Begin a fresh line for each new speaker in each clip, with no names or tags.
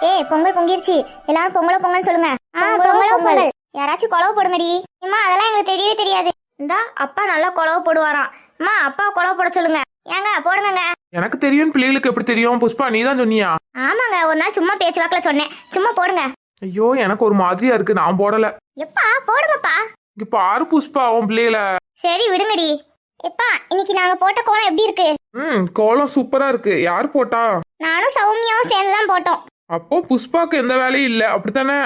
ஏய் பொங்கல் பொங்கிருச்சு, எல்லாரும் பொங்கலோ பொங்கல் சொல்லுங்க. பொங்கலோ பொங்கல். யாராச்சும் குழவு போடுங்கடி. அம்மா அதெல்லாம் எங்களுக்கு தெரியவே தெரியாது. இந்தா அப்பா நல்லா குழவு போடுவாராம். அம்மா அப்பா குழவு போட சொல்லுங்க. ஏங்க போடுங்க.
எனக்கு தெரியும், பிள்ளைகளுக்கு எப்படி தெரியும்? புஷ்பா நீ தான் சொன்னியா?
ஆமாங்க, ஒரு நாள் சும்மா பேச்சு வாக்குல சொன்னேன். சும்மா போடுங்க.
ஐயோ எனக்கு ஒரு மாதிரியா இருக்கு, நான் போடல.
எப்பா போடுங்கப்பா.
இங்க பாரு புஷ்பா உன் பிள்ளைகள.
சரி விடுங்கடி. எப்பா இன்னைக்கு நாங்க போட்ட கோலம் எப்படி இருக்கு?
கோலம் சூப்பரா இருக்கு. யார் போட்டா?
நானும் சௌமியாவும் சேர்ந்துதான் போட்டோம்.
அப்போ புஷ்பாக்கு எந்த வேலையும் இல்ல, அப்படித்தானே?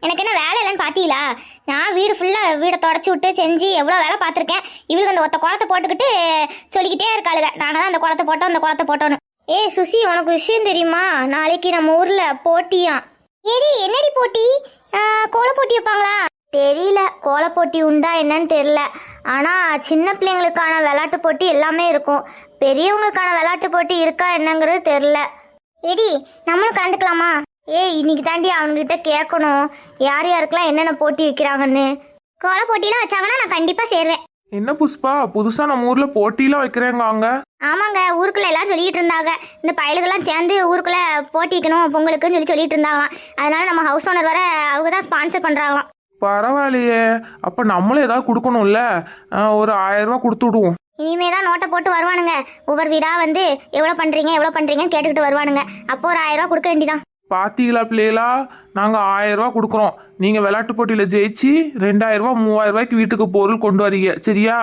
எனக்கு என்ன வேலை இல்லைன்னு பாத்தீங்களா? நான் வீடு ஃபுல்லா வீடை தொடச்சி விட்டு செஞ்சு எவ்வளவு வேலை பார்த்திருக்கேன். இவளுக்கு அந்த ஒத்த குளத்தை போட்டுக்கிட்டு சொல்லிக்கிட்டே இருக்காளுங்க, நாங்க தான் அந்த குளத்தை போட்டோம் அந்த குளத்தை போட்டோன்னு. ஏய் சுசி, உனக்கு விஷயம் தெரியுமா? நாளைக்கு நம்ம ஊர்ல போட்டியா. ஏடி என்னடி போட்டி? கோல போட்டி வைப்பாங்களா? தெரியல, கோல போட்டி உண்டா என்னன்னு தெரியல. ஆனா சின்ன பிள்ளைங்களுக்கான விளையாட்டு போட்டி எல்லாமே இருக்கும். பெரியவங்களுக்கான விளையாட்டு போட்டி இருக்கா என்னங்கிறது தெரியல. ஏடி நம்மளும் கலந்துக்கலாமா? ஏய் இன்னைக்கு தாண்டி அவங்ககிட்ட கேட்கணும் யார் யாருக்கெல்லாம் என்னென்ன போட்டி வைக்கிறாங்கன்னு. கோல போட்டிலாம் வச்சாங்கன்னா நான் கண்டிப்பா சேருவேன்.
என்ன புஷ்பா புதுசா நம்ம ஊர்ல போட்டிலாம் வைக்கிறேங்க?
ஆமாங்க, ஊருக்குள்ள எல்லாம் சொல்லிட்டு இருந்தாங்க, இந்த பயலுகெல்லாம் சேர்ந்து ஊருக்குள்ள போட்டி வைக்கணும் பொங்கலுக்குன்னு சொல்லிட்டு இருந்தாங்க. அதனால நம்ம ஹவுஸ் ஓனர் வர அவங்க தான் ஸ்பான்சர் பண்றாங்களாம்.
பரவாயில்லையே, அப்ப நம்மளும் ஏதாவது கொடுக்கணும்ல. ஒரு 1000 ரூபாய் கொடுத்து விடுவோம்.
இனிமேதான் நோட்டை போட்டு வருவானுங்க. ஒவ்வொரு வீடா வந்து எவ்வளவு பண்றீங்கன்னு கேட்டுக்கிட்டு வருவானுங்க. அப்போ ஒரு 1000 ரூபாய் கொடுக்க வேண்டியதான்.
பாத்தீங்களா பிள்ளைகளா, நாங்க 1000 ரூபாய் கொடுக்குறோம். நீங்க விளையாட்டு போட்டியில ஜெயிச்சு 2000 ரூபாய் 3000 ரூபாய்க்கு வீட்டுக்கு பொருள் கொண்டு வரீங்க, சரியா?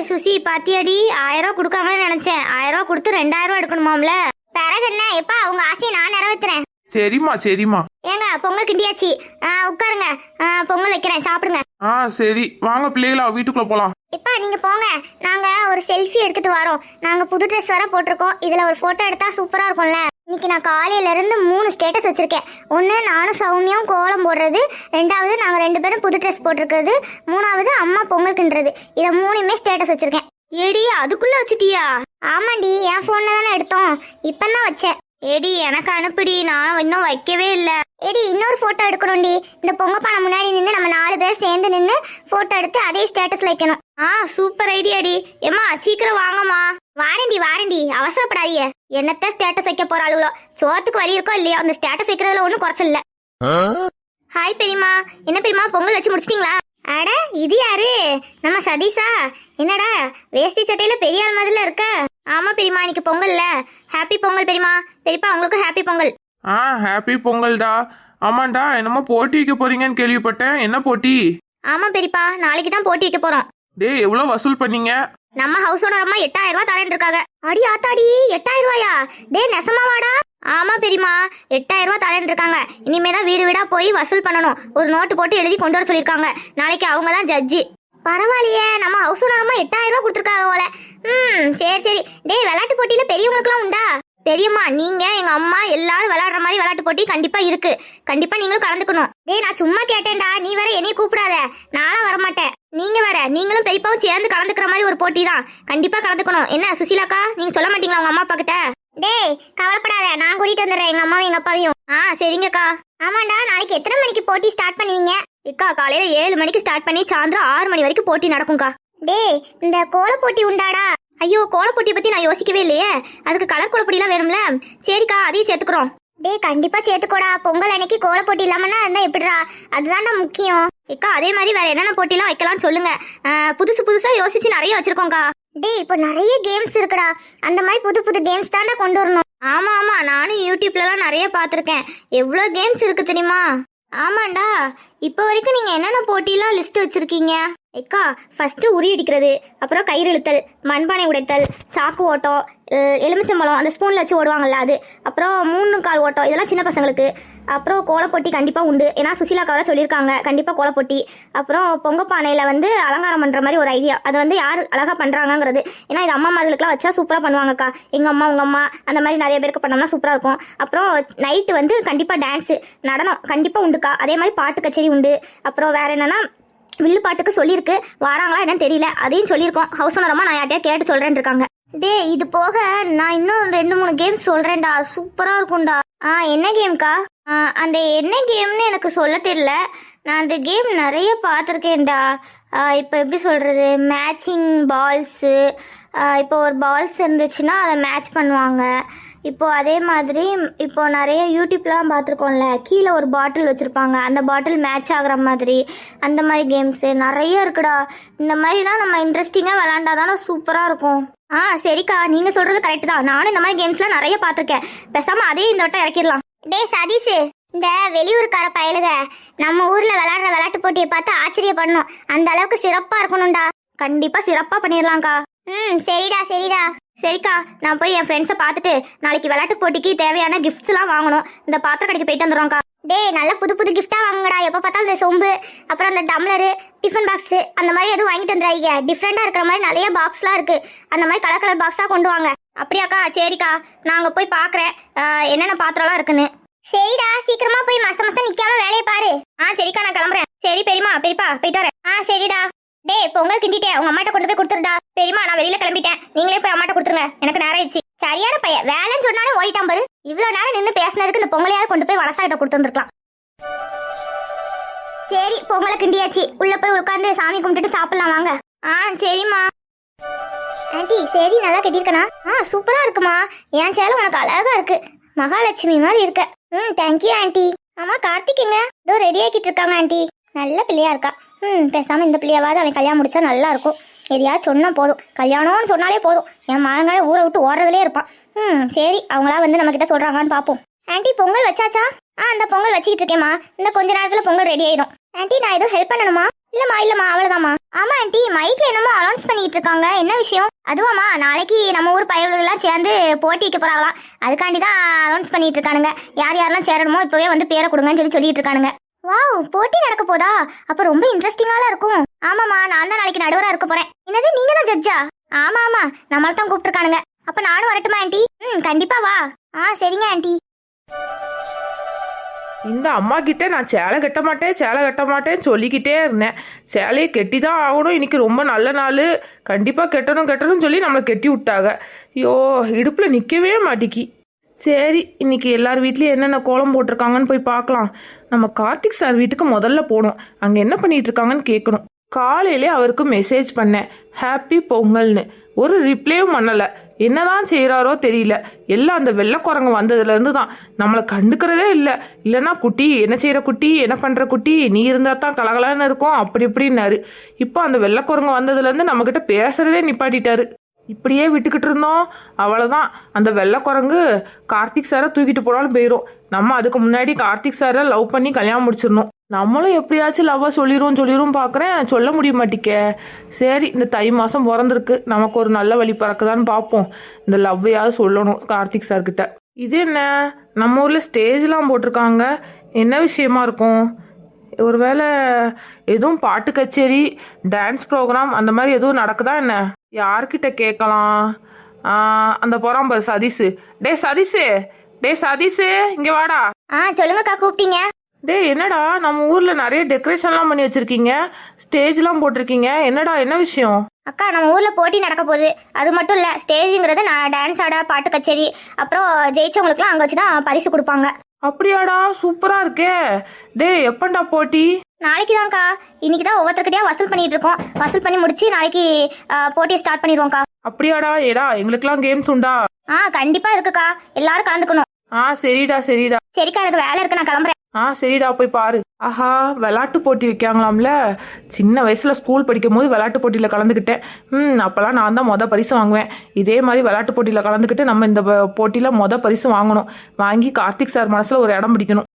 சுசி பாத்தியாடி, 1000 ரூபாய் கொடுக்காம நினைச்சேன். 1000 ரூபாய் கொடுத்து 2000 ரூபாய் எடுக்கணுமாம்ல. பிறகு என்ன, எப்பா உங்க ஆசையை நான் நிறைவேற்றுறேன்.
சரிம்மா.
ஏங்க பொங்கல் கிண்டியாச்சு, உட்காருங்க. பொங்கல் வைக்கிறேன், சாப்பிடுங்க.
சரி வாங்க பிள்ளைகளா வீட்டுக்குள்ள போலாம்.
எப்பா நீங்க போங்க, நாங்க ஒரு செல்ஃபி எடுத்துட்டு வரோம். நாங்க புது ட்ரெஸ் வர போட்டிருக்கோம், இதுல ஒரு போட்டோ எடுத்தா சூப்பரா இருக்கும்ல. இன்னைக்கு நான் காலையில இருந்து 3 ஸ்டேட்டஸ் வச்சிருக்கேன். ஒன்னு நானும் சௌமியாவும் கோலம் போடுறது, 2வது நாங்க 2 பேரும் புது ட்ரெஸ் போட்டிருக்கிறது, 3வது அம்மா பொங்கல் கிண்டுறது. இத 3மே ஸ்டேட்டஸ் வச்சிருக்கேன். ஏடி அதுக்குள்ள வச்சிட்டியா? ஆமாண்டி, என் போன்ல தானே எடுத்தோம், இப்பதான் வச்சேன். ஏடி எனக்கு அனுப்புடி, நான் இன்னும் வைக்கவே இல்ல. ஏடி இன்னொரு போட்டோ எடுக்கணும்டி. இந்த பொங்கப்பானை முன்னாடி நின்று நம்ம 4 பேர் சேர்ந்து நின்று போட்டோ எடுத்து அதே ஸ்டேட்டஸ்ல வைக்கணும். சூப்பர் ஐடியாடி. ஏமா சீக்கிரம் வாங்கம்மா. வாரண்டி அவசரப்படாதீங்க. என்னத்த ஸ்டேட்டஸ் வைக்க போறாளுங்களோ, சோத்துக்கு வழி இருக்கோ இல்லையோ அந்த ஸ்டேட்டஸ் வைக்கிறதுல ஒன்றும் குறைச்சல் இல்ல. ஹாய் பெரியமா. என்ன பெரியமா பொங்கல் வச்சு முடிச்சிட்டீங்களா? அட இது யாரு, நம்ம சதீஷா? என்னடா வேஷ்டி சட்டையில பெரிய ஆள் மாதிரில இருக்க? ஆமா பெரியமா, இன்னைக்கு பொங்கல்ல. ஹாப்பி பொங்கல் பெரியமா. பெரியப்பா உங்களுக்கு ஹாப்பி பொங்கல்.
ஹாப்பி பொங்கல்டா. ஆமாண்டா, என்னமோ போட்டி வைக்க போறீங்கன்னு கேள்விப்பட்டேன். என்ன போட்டி? ஆமா
பெரியப்பா, நாளைக்கு தான் போட்டி வைக்க போறோம்.
டேய் எவ்வளவு வசூல் பண்ணீங்க?
நம்ம ஹவுஸ் ஓனர் அம்மா 8000 ரூபாய் தரேன் இருக்காங்க. அடி ஆத்தாடி 8000 ரூபாயா? டேய் நெசமாவாடா? ஆமா பெரியமா, 8000 ரூபாய் தரேன் இருக்காங்க. இனிமேதான் வீடு வீடா போய் வசூல் பண்ணணும். ஒரு நோட்டு போட்டு எழுதி கொண்டு வர சொல்லிருக்காங்க. நாளைக்கு அவங்க தான் ஜட்ஜி. பரவாயில்லையே, நம்ம ஹவுஸ் ஓனர் அம்மா 8000 ரூபாய் கொடுத்துருக்காங்க போல. சரி. டேய் விளையாட்டு போட்டியில பெரியவங்களுக்குலாம் உண்டா? பெரியம்மா நீங்க எங்க அம்மா எல்லாரும் விளையாடுற மாதிரி விளையாட்டு போட்டி கண்டிப்பா இருக்கு. கண்டிப்பா நீங்களும் கலந்துக்கணும். டேய் நான் சும்மா கேட்டேன்டா, நீ வேற என்னைய கூப்பிடாத, நானும் வரமாட்டேன். நீங்க வேற, நீங்களும் பெரியப்பாவும் சேர்ந்து கலந்துக்கிற மாதிரி ஒரு போட்டி தான், கண்டிப்பா கலந்துக்கணும். என்ன சுசிலாக்கா, நீங்க சொல்ல மாட்டீங்களா உங்க அம்மா அப்பா கிட்ட? டேய் கவலைப்படாத, நான் கூட்டிட்டு வந்துடுறேன் எங்க அம்மாவும் எங்க அப்பாவையும். சரிங்கக்கா. ஆமாண்டா, நாளைக்கு எத்தனை மணிக்கு போட்டி ஸ்டார்ட் பண்ணுவீங்க? அக்கா காலையில 7 மணிக்கு ஸ்டார்ட் பண்ணி சாயந்தரம் 6 மணி வரைக்கும் போட்டி நடக்கும்க்கா. டேய் இந்த கோல போட்டி உண்டாடா? ஐயோ கோல போட்டியை பத்தி நான் யோசிக்கவே இல்லையே. அதுக்கு கலர் கோல போட்டிலாம் வேணும்ல. சரிக்கா அதையும் சேர்த்துக்கிறோம். டேய் கண்டிப்பா சேர்த்துக்கோடா. பொங்கல் அன்னைக்கு கோல போட்டி இல்லாமன்னா இருந்தா எப்படிடா, அதுதான்டா முக்கியம். அக்கா அதே மாதிரி வேற என்னென்ன போட்டிலாம் வைக்கலாம்னு சொல்லுங்க. புதுசா யோசிச்சு நிறைய வச்சிருக்கோம்க்கா. டேய் இப்போ நிறைய கேம்ஸ் இருக்குடா, அந்த மாதிரி புது கேம்ஸ் தான்டா கொண்டு வரணும். ஆமா நானும் யூடியூப்லலாம் நிறைய பார்த்துருக்கேன். எவ்வளோ கேம்ஸ் இருக்கு தெரியுமா? ஆமாண்டா, இப்போ வரைக்கும் நீங்க என்னென்ன போட்டிலாம் லிஸ்ட் வச்சிருக்கீங்க? எக்கா ஃபர்ஸ்ட் உரி அடிக்கிறது, அப்புறம் கயிறு இழுத்தல், மண்பானை உடைத்தல், சாக்கு ஓட்டம், எலுமிச்சம்பழம் அந்த ஸ்பூன்ல வச்சு ஓடுவாங்கல்ல அது, அப்புறம் 3 கால் ஓட்டம், இதெல்லாம் சின்ன பசங்களுக்கு. அப்புறம் கோலப்போட்டி கண்டிப்பா உண்டு, ஏன்னா சுசிலாக்காவை சொல்லியிருக்காங்க கண்டிப்பா கோலப்போட்டி. அப்புறம் பொங்கப்பானையில வந்து அலங்காரம் பண்ற மாதிரி ஒரு ஐடியா, அதை வந்து யார் அழகா பண்றாங்கிறது. ஏன்னா இது அம்மா மாதிரிலாம் வச்சா சூப்பரா பண்ணுவாங்கக்கா. எங்க அம்மா உங்க அம்மா அந்த மாதிரி நிறைய பேருக்கு பண்ணோம்னா சூப்பரா இருக்கும். அப்புறம் நைட்டு வந்து கண்டிப்பா டான்ஸ் நடனம் கண்டிப்பா உண்டுக்கா. அதே மாதிரி பாட்டு கச்சேரி உண்டு. அப்புறம் வேற என்னன்னா வில்லு பாட்டுக்கு சொல்லியிருக்கு, வராங்களா என்னன்னு தெரியல, அதையும் சொல்லியிருக்கோம். ஹவுஸ் ஓனரமா நான் யார்ட்டையா கேட்டு சொல்றேன்னு இருக்காங்க. டே இது போக நான் இன்னும் 2-3 கேம்ஸ் சொல்றேன்டா, சூப்பரா இருக்கும்டா. என்ன கேம்க்கா? அந்த என்ன கேம்னு எனக்கு சொல்ல தெரியல. நான் அந்த கேம் நிறைய பார்த்துருக்கேன்டா. இப்போ எப்படி சொல்றது, மேட்சிங் பால்ஸு, இப்போ ஒரு பால்ஸ் இருந்துச்சுன்னா அதை மேட்ச் பண்ணுவாங்க. இப்போ அதே மாதிரி இப்போ நிறைய யூடியூப்லாம் பார்த்துருக்கோம்ல, கீழே ஒரு பாட்டில் வச்சுருப்பாங்க, அந்த பாட்டில் மேட்ச் ஆகுற மாதிரி அந்த மாதிரி கேம்ஸு நிறைய இருக்குடா. இந்த மாதிரிலாம் நம்ம இன்ட்ரெஸ்டிங்காக விளாண்டாதானே சூப்பராக இருக்கும். சரிக்கா, நீங்கள் சொல்கிறது கரெக்டு தான். நானும் இந்த மாதிரி கேம்ஸ்லாம் நிறைய பார்த்துருக்கேன். பேசாமல் அதே இந்த வட்டம் இறக்கிடலாம். டே சதீஷ், இந்த வெளியூருக்கார பயலுக நம்ம ஊரில் விளையாடுற விளையாட்டு போட்டியை பார்த்து ஆச்சரியப்படணும். அந்த அளவுக்கு சிறப்பாக இருக்கணும்டா. கண்டிப்பாக சிறப்பாக பண்ணிடலாம்க்கா. சரிடா சரிடா. சரிக்கா, நான் போய் என் ஃப்ரெண்ட்ஸை பார்த்துட்டு நாளைக்கு விளையாட்டு போட்டிக்கு தேவையான கிஃப்ட்ஸ்லாம் வாங்கணும். இந்த பாத்திர கடைக்கு போயிட்டு வந்துடுவோம்க்கா. டேய், நல்ல புது புது கிஃப்டாக வாங்குங்கடா. எப்போ பார்த்தாலும் இந்த சொம்பு, அப்புறம் அந்த டம்ளரு, டிஃபன் பாக்ஸு அந்த மாதிரி எதுவும் வாங்கிட்டு வந்துடாதீங்க. டிஃப்ரெண்டாக இருக்கிற மாதிரி நிறைய பாக்ஸ்லாம் இருக்குது. அந்த மாதிரி கலர் கலர் பாக்ஸாக கொண்டு வாங்க. அப்படியாக்கா? சரிக்கா, நான் அங்கே போய் பார்க்குறேன் என்னென்ன பாத்திரம்லாம் இருக்குன்னு. சரிடா, சீக்கிரமா போய் மசம் நிற்காம வேலையை பாரு. சரிக்கா, நான் கிளம்புறேன். சரி பெரியமா, பெரியப்பா போயிட்டு வரேன். சரிடா. டேய், பொங்கல் கிண்டிட்டேன், உங்க அம்மாட்ட கொண்டு போய் கொடுத்துருடா. பெரியமா, நான் வெளியில கிளம்பிட்டேன், நீங்களே போய் அம்மாட்ட கொடுத்துருங்க, எனக்கு நேரம் ஆயிடுச்சு. சரியான பையன், வேலைன்னு சொன்னாலே ஓடிட்டான் பாரு. இவ்வளவு நேரம் நின்று பேசினதுக்கு இந்த பொங்கலையாவது கொண்டு போய் வளசாகிட்ட கொடுத்துருந்துருக்கலாம். சரி, பொங்கலை கிண்டியாச்சு, உள்ள போய் உட்காந்து சாமி கும்பிட்டுட்டு சாப்பிடலாம் வாங்க. சரிம்மா. ஆண்டி, சரி நல்லா கட்டியிருக்கனா? சூப்பரா இருக்குமா. என் சேலை உனக்கு அழகா இருக்கு, மகாலட்சுமி மாதிரி இருக்க. Thank you aunty. ஆமா, கார்த்திக் எங்க? இதோ ரெடி ஆக்கிட்டு இருக்காங்க ஆண்டி. நல்ல பிள்ளையா இருக்கா. பேசாம இந்த பிள்ளையாவது அவன் கல்யாணம் முடிச்சா நல்லா இருக்கும். எதையாவது சொன்னா போதும், கல்யாணம்னு சொன்னாலே போதும், என் மகங்கால ஊரை விட்டு ஓடுறதுலே இருப்பான். சரி, அவங்களா வந்து நம்ம கிட்ட சொல்றாங்கன்னு பாப்போம். ஆண்டி, பொங்கல் வச்சாச்சா? அந்த பொங்கல் வச்சுக்கிட்டு இருக்கேம்மா. இந்த கொஞ்ச நேரத்துல பொங்கல் ரெடி ஆயிடும். ஆண்டி, நான் எதுவும் ஹெல்ப் பண்ணணுமா? இல்லம்மா அவ்வளவுதாம்மா. ஆமா ஆண்டி, மைக்ல என்னமோ அனௌன்ஸ் பண்ணிட்டு இருக்காங்க, என்ன விஷயம்? அதுவாமா, நாளைக்கு நம்ம ஊர் பயவுகளெல்லாம் சேர்ந்து போட்டி வைக்க போறாங்களாம். அதுக்காண்டி தான் அனௌன்ஸ் பண்ணிட்டு இருக்கானுங்க. யார் யாரெல்லாம் சேரணுமோ இப்பவே வந்து பேரை கொடுங்கன்னு சொல்லிட்டு இருக்கானுங்க. வாவ், போட்டி நடக்க போதா? அப்ப ரொம்ப இன்ட்ரெஸ்டிங்கால இருக்கும். ஆமாமா, நான் தான் நாளைக்கு நடுவரா இருக்க போறேன். என்னது, நீங்க தான் ஜட்ஜா? ஆமா, நம்மள தான் கூப்பிட்டுருக்கானுங்க. அப்ப நானும் வரட்டுமா ஆண்டி? கண்டிப்பா வா. சரிங்க ஆண்டி.
இந்த அம்மா கிட்ட நான் சேலை கட்ட மாட்டேன்னு சொல்லிக்கிட்டே இருந்தேன். சேலையை கெட்டி தான் ஆகணும், இன்னைக்கு ரொம்ப நல்ல நாள், கண்டிப்பாக கட்டணும்னு சொல்லி நம்மளை கெட்டி விட்டாங்க. ஐயோ, இடுப்பில் நிற்கவே மாட்டிக்கி. சரி, இன்னைக்கு எல்லார் வீட்லேயும் என்னென்ன கோலம் போட்டிருக்காங்கன்னு போய் பார்க்கலாம். நம்ம கார்த்திக் சார் வீட்டுக்கு முதல்ல போகணும், அங்கே என்ன பண்ணிட்டு இருக்காங்கன்னு கேட்கணும். காலையிலே அவருக்கு மெசேஜ் பண்ணேன், ஹாப்பி பொங்கல்னு. ஒரு ரிப்ளையும் பண்ணலை. என்னதான் செய்கிறாரோ தெரியல. எல்லாம் அந்த வெள்ளைக்குரங்கு வந்ததுலேருந்து தான் நம்மளை கண்டுக்கிறதே இல்லை. இல்லைன்னா குட்டி என்ன செய்கிற குட்டி, என்ன பண்ணுற குட்டி, நீ இருந்தால் தான் கலகலன்னு இருக்கும், அப்படி இப்படின்னாரு. இப்போ அந்த வெள்ளைக்குரங்கு வந்ததுலேருந்து நம்மக்கிட்ட பேசுகிறதே நிப்பாட்டிட்டாரு. இப்படியே விட்டுக்கிட்டு இருந்தோம், அவ்வளோதான். அந்த வெள்ளைக்குரங்கு கார்த்திக் சாரை தூக்கிட்டு போனாலும் போயிடும். நம்ம அதுக்கு முன்னாடி கார்த்திக் சாரை லவ் பண்ணி கல்யாணம் முடிச்சிடணும். நம்மளும் எப்படியாச்சும் லவ்வாக சொல்லிடும் பார்க்குறேன், சொல்ல முடிய மாட்டிக்க. சரி, இந்த தை மாதம் பிறந்திருக்கு, நமக்கு ஒரு நல்ல வழி பறக்குதான்னு பார்ப்போம். இந்த லவ்வையாவது சொல்லணும் கார்த்திக் சார்கிட்ட. இது என்ன, நம்ம ஊரில் ஸ்டேஜ்லாம் போட்டிருக்காங்க, என்ன விஷயமா இருக்கும்? ஒருவேளை எதுவும் பாட்டு கச்சேரி, டான்ஸ் ப்ரோக்ராம் அந்த மாதிரி எதுவும் நடக்குதா என்ன? யார்கிட்ட கேட்கலாம்? அந்த போறான் சதீஷு. டே சதீஷு, இங்க வாடா.
சொல்லுங்கக்கா, கூப்பிட்டீங்க?
டே, என்னடா நம்ம ஊர்ல நிறைய டெக்கரேஷன்லாம் பண்ணி வச்சிருக்கீங்க, ஸ்டேஜ்லாம் போட்டிருக்கீங்க, என்னடா என்ன விஷயம்?
அக்கா, நம்ம ஊர்ல போட்டி நடக்க போகுது. அது மட்டும் இல்ல, ஸ்டேஜுங்கிறது நான் டான்ஸ் ஆட, பாட்டு கச்சேரி, அப்புறம் ஜெயிச்சவங்களுக்குலாம் அங்கே வச்சுதான் பரிசு கொடுப்பாங்க.
அப்படியாடா, சூப்பரா இருக்கே. டே, எப்பண்டா போட்டி?
நாளைக்கு தான்க்கா. இன்னைக்கு தான் ஒவ்வொருத்தர்கிட்டயா வசூல் பண்ணிட்டு இருக்கோம். வசூல் பண்ணி முடிச்சு நாளைக்கு போட்டியை ஸ்டார்ட் பண்ணிடுவோம்க்கா.
அப்படியாடா, ஏடா எங்களுக்குலாம் கேம்ஸ் உண்டா?
கண்டிப்பா இருக்குக்கா, எல்லாரும் கலந்துக்கணும்.
சரிடா.
சரிக்கா, எனக்கு வேலை இருக்கு, நான் கிளம்புறேன்.
சரிடா, போய் பாரு. ஆஹா, விளையாட்டு போட்டி வைக்காங்களாம்ல. சின்ன வயசுல ஸ்கூல் படிக்கும் போது விளையாட்டு போட்டியில கலந்துக்கிட்டேன். அப்பெல்லாம் நான் தான் பரிசு வாங்குவேன். இதே மாதிரி விளையாட்டு போட்டியில கலந்துக்கிட்டு நம்ம இந்த போட்டியில பரிசு வாங்கணும். வாங்கி கார்த்திக் சார் மனசுல ஒரு இடம் பிடிக்கணும்.